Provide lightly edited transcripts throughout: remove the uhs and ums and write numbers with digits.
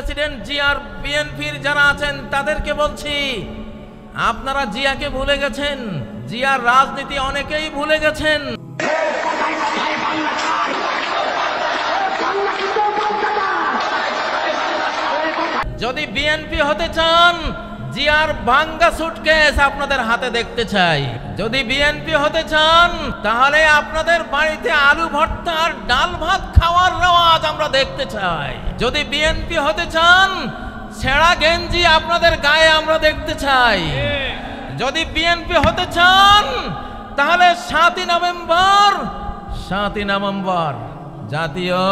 President জিয়ার বিএনপির যারা আছেন তাদেরকে বলছি, আপনারা জিয়াকে ভুলে গেছেন, জিয়ার রাজনীতি অনেকেই ভুলে গেছেন। যদি বিএনপি হতে চান, জিয়ার ভাঙ্গা সুটকেস আপনাদের হাতে দেখতে চাই। যদি বিএনপি হতে চান, তাহলে আপনাদের বাড়িতে আলু ভর্তা আর ডাল ভাত খাওয়ার রেওয়াজ আমরা দেখতে চাই। যদি বিএনপি হতে চান, ছেঁড়া গেঞ্জি আপনাদের গায়ে আমরা দেখতে চাই। যদি বিএনপি হতে চান, তাহলে 7ই নভেম্বর জাতীয়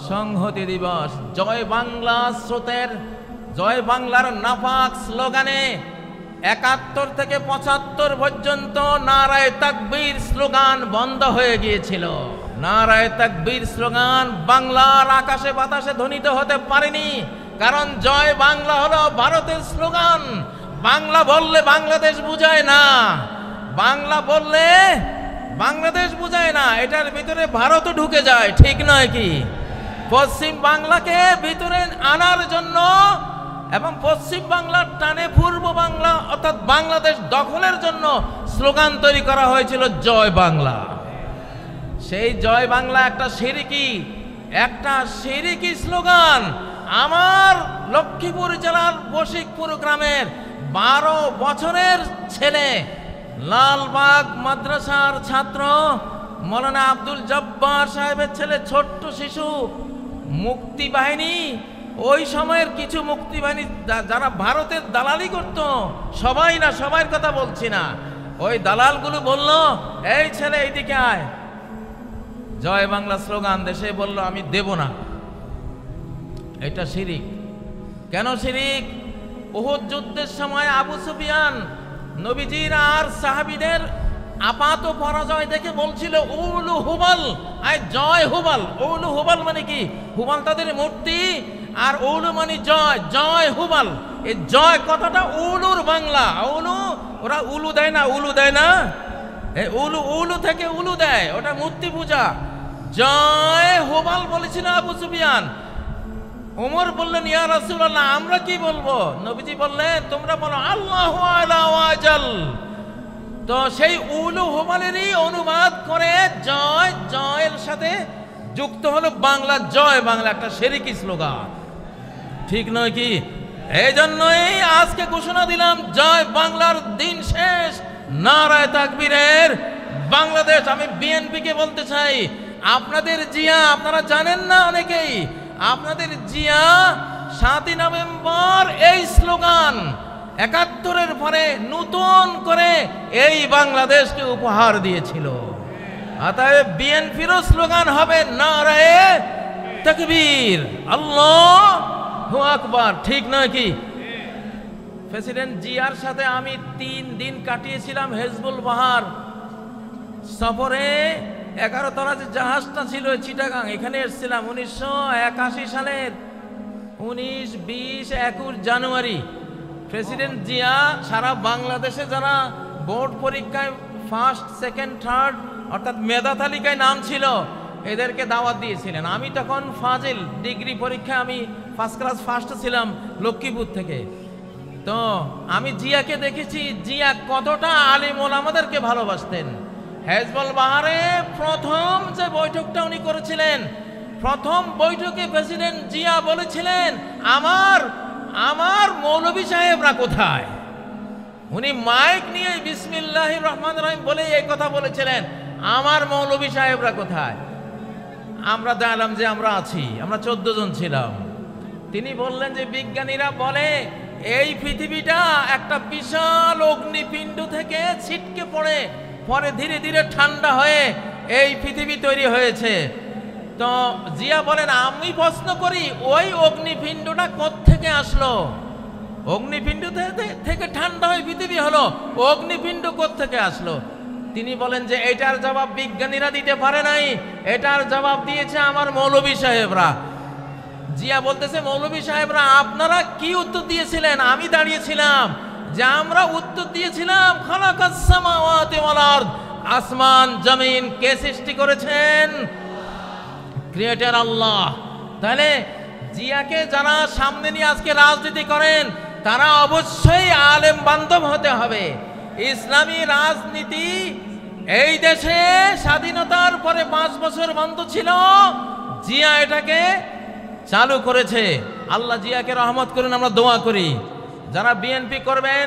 সংহতি দিবস, জয় বাংলা স্রোতের, জয় বাংলার নাফাক স্লোগানে 71 থেকে 75 পর্যন্ত নারায়ে তাকবীর স্লোগান বন্ধ হয়ে গিয়েছিল। নারায়ে তাকবীর স্লোগান বাংলার আকাশে বাতাসে ধ্বনিত হতে পারেনি, কারণ জয় বাংলা হলো ভারতের স্লোগান। বাংলা বললে বাংলাদেশ বুঝায় না, বাংলা বললে বাংলাদেশ বুঝায় না, এটার ভিতরে ভারতও ঢুকে যায়, ঠিক নয় কি? পশ্চিম বাংলাকে ভিতরে আনার জন্য এবং পশ্চিম বাংলার টানে পূর্ব বাংলা অর্থাৎ বাংলাদেশ দখলের জন্য স্লোগান তৈরি করা হয়েছিল জয় বাংলা। সেই জয় বাংলা একটা শিরিকি স্লোগান। আমার লক্ষ্মীপুর জেলার বশিকপুর গ্রামের 12 বছরের ছেলে, লালবাগ মাদ্রাসার ছাত্র মৌলানা আব্দুল জব্বার সাহেবের ছেলে, ছোট্ট শিশু, মুক্তিবাহিনী, ওই সময়ের কিছু মুক্তিবাহিনী যারা ভারতের দালালি করত, সবাই না, সবার কথা বলছি না, ওই দালালগুলো বলল, এই ছেলে এইদিকে আয়, জয় বাংলা স্লোগান দেশে বলল আমি দেব না। এটা শিরিক। কেন শিরিক? উহুদ যুদ্ধের সময় আবু সুফিয়ান নবীজির আর সাহাবীদের আপাত পরাজয় দেখে বলছিল উলু হুবাল, আয় জয় হুবাল। উলু হুবাল মানে কি? হুবাল তাদের মূর্তি, আর উলু মানে জয়, জয় হুবাল। এই জয় কথাটা উলুর বাংলা। উলু, ওরা উলু দেয় না, উলু দেয় না, উলু থেকে উলু দেয়, ওটা মূর্তি পূজা। জয় হুবাল বলেছিল আবু সুফিয়ান। ওমর বললেন, ইয়া রাসূলুল্লাহ, আমরা কি বলবো? নবীজি বললেন, তোমরা বলো আল্লাহু আলা ওয়াজাল। তো সেই উলু হুবালেরই অনুবাদ করে জয়, জয়ের সাথে যুক্ত হলো বাংলা জয় বাংলা, একটা শিরকি স্লোগান, ঠিক নয় কি? এই জন্যই আজকে ঘোষণা দিলাম, জয় বাংলার দিন শেষ, নারায়ে তাকবীরের বাংলাদেশ। আমি বিএনপিকে বলতে চাই, আপনাদের জিয়া আপনারা জানেন না অনেকেই, আপনাদের জিয়া 7ই নভেম্বর এই স্লোগান 71-এর পরে নতুন করে এই বাংলাদেশকে উপহার দিয়েছিল। অতএব বিএনপিরও স্লোগান হবে নারায়ে তাকবীর, আল্লাহু আকবার, ঠিক নয় কি? প্রেসিডেন্ট জিয়ার সাথে আমি 3 দিন কাটিয়েছিলাম হেজবুল বাহার সফরে। 11 তলা যে জাহাজটা ছিল চিটাগাং, এখানে এসেছিলাম 1981 সালের 19, 20, 21 জানুয়ারি। প্রেসিডেন্ট জিয়া সারা বাংলাদেশে যারা বোর্ড পরীক্ষায় ফার্স্ট, সেকেন্ড, থার্ড অর্থাৎ মেধা তালিকায় নাম ছিল, এদেরকে দাওয়াত দিয়েছিলেন। আমি তখন ফাজিল ডিগ্রি পরীক্ষায় আমি ফার্স্ট ক্লাস ফার্স্ট ছিলাম লক্ষ্মীপুর থেকে। তো আমি জিয়াকে দেখেছি, জিয়া কতটা আলিম ওলামাদেরকে ভালোবাসতেন। হেজবুল বাহারে প্রথম যে বৈঠকটা উনি করেছিলেন, প্রথম বৈঠকে প্রেসিডেন্ট জিয়া বলেছিলেন, আমার মৌলভী সাহেবরা কোথায়? উনি মাইক নিয়ে বিসমিল্লাহির রহমানির রহিম বলে এই কথা বলেছিলেন, আমার মৌলভী সাহেবরা কোথায়? আমরা জানলাম যে আমরা আছি, আমরা 14 জন ছিলাম। তিনি বললেন যে বিজ্ঞানীরা বলে এই পৃথিবীটা একটা বিশাল অগ্নিপিণ্ড থেকে ছিটকে পড়ে পরে ধীরে ধীরে ঠান্ডা হয়ে এই পৃথিবী তৈরি হয়েছে। তো জিয়া বলেন, আমি প্রশ্ন করি ওই অগ্নিপিণ্ডটা কোত্থেকে আসলো? অগ্নিপিণ্ড থেকে ঠান্ডা হয়ে পৃথিবী হলো, অগ্নিপিণ্ড কোত্থেকে আসলো? তিনি বলেন যে এটার জবাব বিজ্ঞানীরা দিতে পারে নাই, এটার জবাব দিয়েছে আমার মৌলভী সাহেবরা। জিয়া বলতেছে, মৌলভী সাহেবরা আপনারা কি উত্তর দিয়েছিলেন? আমি দাঁড়িয়েছিলাম যে আমরা উত্তর দিয়েছিলাম খালাকাস সামাওয়াতি ওয়াল আরদ, আসমান জমিন কে সৃষ্টি করেছেন? ক্রিয়েটর আল্লাহ। তাহলে জিয়াকে যারা সামনে নিয়ে আজকে রাজনীতি করেন তারা অবশ্যই আলেম বান্ধব হতে হবে। ইসলামী রাজনীতি এই দেশে স্বাধীনতার পরে 5 বছর বন্ধ ছিল, জিয়া এটাকে চালু করেছে। আল্লাহ জিয়াকে রহমত করুন, আমরা দোয়া করি। যারা বিএনপি করবেন,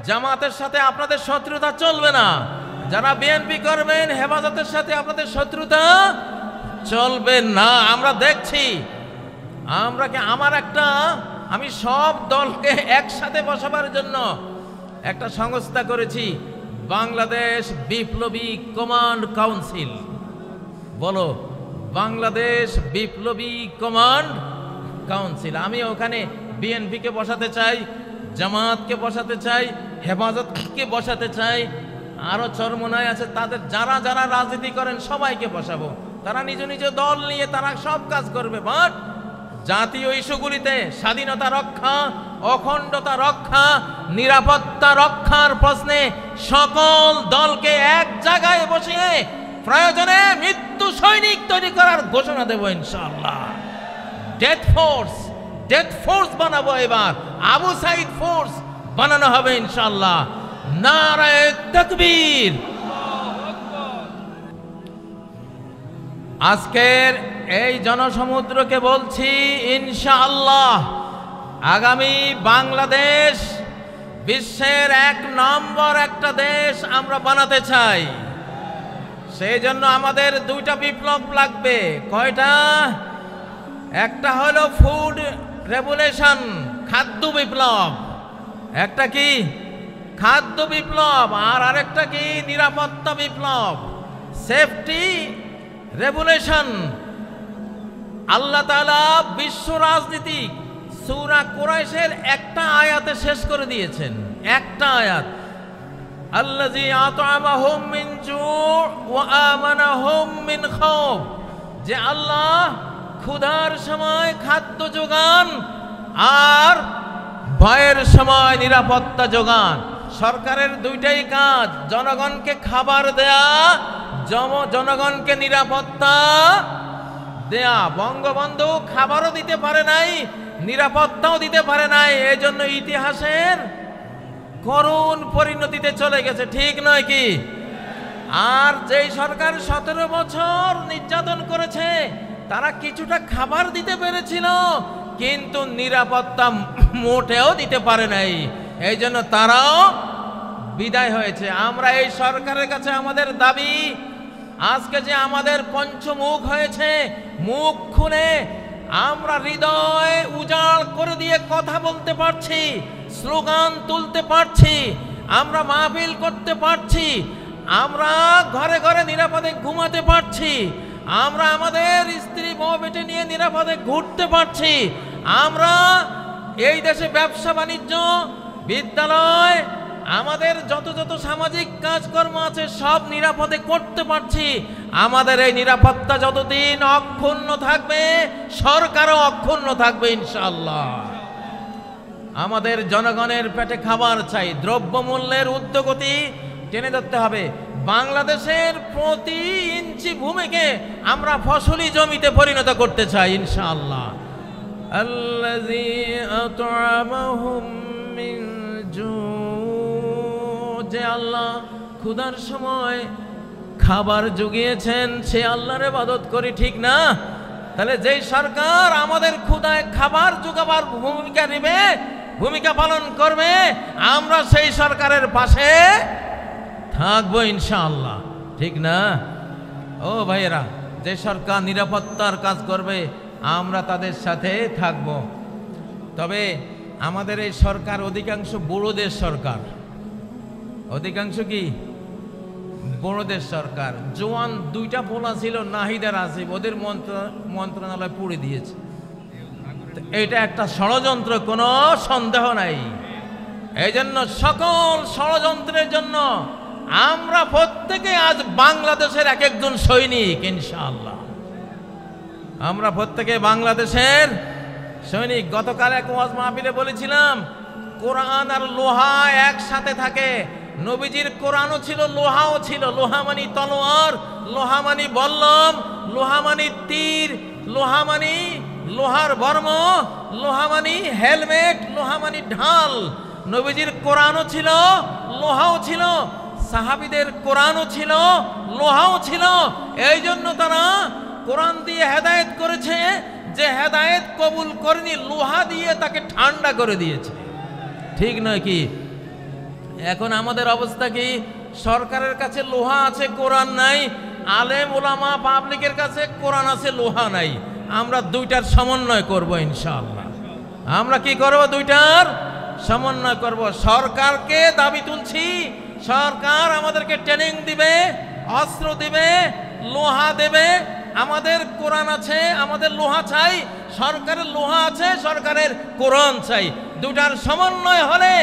জামাতের সাথে আপনাদের শত্রুতা চলবে না। যারা বিএনপি করবেন, হেফাজতের সাথে আপনাদের শত্রুতা চলবে না। আমরা দেখছি, আমি সব দলকে একসাথে বসাবার জন্য একটা সংস্থা করেছি, বাংলাদেশ বিপ্লবী কমান্ড কাউন্সিল। বলো, বাংলাদেশ বিপ্লবী কমান্ড কাউন্সিল। আমি ওখানে বিএনপিকে বসাতে চাই, জামাতকে বসাতে চাই, হেফাজতকে বসাতে চাই, আরো চরমনায় আছে তাদের, যারা যারা রাজনীতি করেন সবাইকে বসাবো। তারা নিজ নিজ দল নিয়ে তারা সব কাজ করবে, বাট জাতীয় ইস্যুগুলিতে স্বাধীনতা রক্ষা, অখণ্ডতা রক্ষা, নিরাপত্তা রক্ষার প্রশ্নে সকল দলকে এক জায়গায় বসিয়ে প্রয়োজনে মৃত্যু সৈনিক তৈরি করার ঘোষণা দেব ইনশাআল্লাহ। ডেথ ফোর্স বানাবো, এবার আবু সাইদ ফোর্স বানানো হবে ইনশাআল্লাহ। নারায়ে তাকবীর। আজকের এই জনসমুদ্রকে বলছি, ইনশাআল্লাহ আগামী বাংলাদেশ বিশ্বের 1 নম্বর একটা দেশ আমরা বানাতে চাই। সেই জন্য আমাদের 2টা বিপ্লব লাগবে। কয়টা? একটা হলো ফুড রেভলিউশন, খাদ্য বিপ্লব। একটা কি? খাদ্য বিপ্লব। আর আরেকটা কি? নিরাপত্তা বিপ্লব, সেফটি রেভলিউশন। আল্লাহ তাআলা বিশ্ব রাজনীতি সূরা কুরাইশের একটা আয়াতে শেষ করে দিয়েছেন। একটা আয়াত, আল্লাযী আত'আমাহুম মিন জু' ওয়া আমানাহুম মিন খাউফ, যে আল্লাহ ক্ষুধার সময় খাদ্য যোগান আর ভয়ের সময় নিরাপত্তা যোগান। সরকারের 2টাই কাজ, জনগণকে খাবার দেয়া, জনগণকে নিরাপত্তা দেয়া। বঙ্গবন্ধু খাবারও দিতে পারে নাই, নিরাপত্তাও দিতে পারে নাই, এই জন্য ইতিহাসের করুণ পরিণতিতে চলে গেছে, ঠিক নয় কি? আর যেই সরকার 17 বছর নির্যাতন করেছে তারা কিছুটা খাবার দিতে পেরেছিল, কিন্তু নিরাপত্তা মোটেও দিতে পারে নাই, এই জন্য তারাও বিদায় হয়েছে। আমরা এই সরকারের কাছে আমাদের দাবি, আজকে যে আমাদের পঞ্চমুখ হয়েছে, মুখ খুলে আমরা হৃদয় উজাড় করে দিয়ে কথা বলতে পারছি, স্লোগান তুলতে পারছি, আমরা মাহফিল করতে পারছি, আমরা ঘরে ঘরে নিরাপদে ঘুমাতে পারছি, আমরা আমাদের স্ত্রী বউ বেটে নিয়ে নিরাপদে ঘুরতে পারছি, আমরা এই দেশে ব্যবসা বাণিজ্য, বিদ্যালয়, আমাদের যত যত সামাজিক কাজকর্ম আছে সব নিরাপদে করতে পারছি। আমাদের এই নিরাপত্তা যতদিন অক্ষুণ্ণ থাকবে, সরকারও অক্ষুণ্ণ থাকবে ইনশাআল্লাহ। আমাদের জনগণের পেটে খাবার চাই, দ্রব্যমূল্যের ঊর্ধ্বগতি টেনে ধরতে হবে। বাংলাদেশের প্রতি ইঞ্চি ভূমিকে আমরা ফসলি জমিতে পরিণত করতে চাই ইনশাআল্লাহ। আল্লাযী আত'আমাহুম মিন জু', যে আল্লাহ ক্ষুধার সময় খাবার জুগিয়েছেন, সে আল্লাহর ইবাদত করি, ঠিক না? তাহলে যেই সরকার আমাদের ক্ষুধায় খাবার জোগাবার ভূমিকা পালন করবে, আমরা সেই সরকারের পাশে থাকবো ইনশাআল্লাহ, ঠিক না? ও ভাইয়েরা, যে সরকার নিরাপত্তার কাজ করবে আমরা তাদের সাথে থাকব। তবে আমাদের এই সরকার অধিকাংশ বড়দের সরকার, অধিকাংশ কি বড়দের সরকার। জোয়ান 2টা পোলা ছিল, নাহিদ আর আসিফ, ওদের মন্ত্রণালয় পুড়ে দিয়েছে। এটা একটা ষড়যন্ত্র, কোনো সন্দেহ নাই। এই জন্য সকল ষড়যন্ত্রের জন্য আমরা প্রত্যেকে আজ বাংলাদেশের এক একজন সৈনিক ইনশাআল্লাহ। আমরা প্রত্যেকে বাংলাদেশের সৈনিক। গতকাল এক ওয়াজ মাহফিলে বলেছিলাম, কোরআন আর লোহা একসাথে থাকে। নবীজির কোরআনও ছিল, লোহাও ছিল। লোহা মানি তলোয়ার, লোহা মানি বল্লম, লোহা মানি তীর, লোহা মানি লোহার বর্ম, লোহা মানি হেলমেট, লোহা মানি ঢাল। নবীজির কোরআনও ছিল, লোহাও ছিল, সাহাবীদের কোরআনও ছিল, লোহাও ছিল। এই জন্য তারা কোরআন দিয়ে হেদায়েত করেছে, যে হেদায়েত কবুল করেনি লোহা দিয়ে তাকে ঠান্ডা করে দিয়েছে। ঠিক নয় কি? এখন আমাদের অবস্থা কি? সরকারের কাছে লোহা আছে, কোরআন নাই। আলেম ওলামা পাবলিকের কাছে কোরআন আছে, লোহা নাই। আমরা দুইটার সমন্বয় করব ইনশাআল্লাহ। আমরা কি করব? দুইটার সমন্বয় করব। সরকারকে দাবি তুলছি, সরকার আমাদেরকে ট্রেনিং দিবে, অস্ত্র দিবে, লোহা দেবে। আমাদের কোরআন আছে, আমাদের লোহা চাই। সরকারের লোহা আছে, সরকারের কোরআন চাই। দুটার সমন্বয় হলে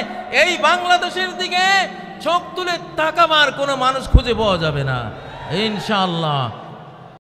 এই বাংলাদেশের দিকে চোখ তুলে তাকাবার কোনো মানুষ খুঁজে পাওয়া যাবে না ইনশাআল্লাহ।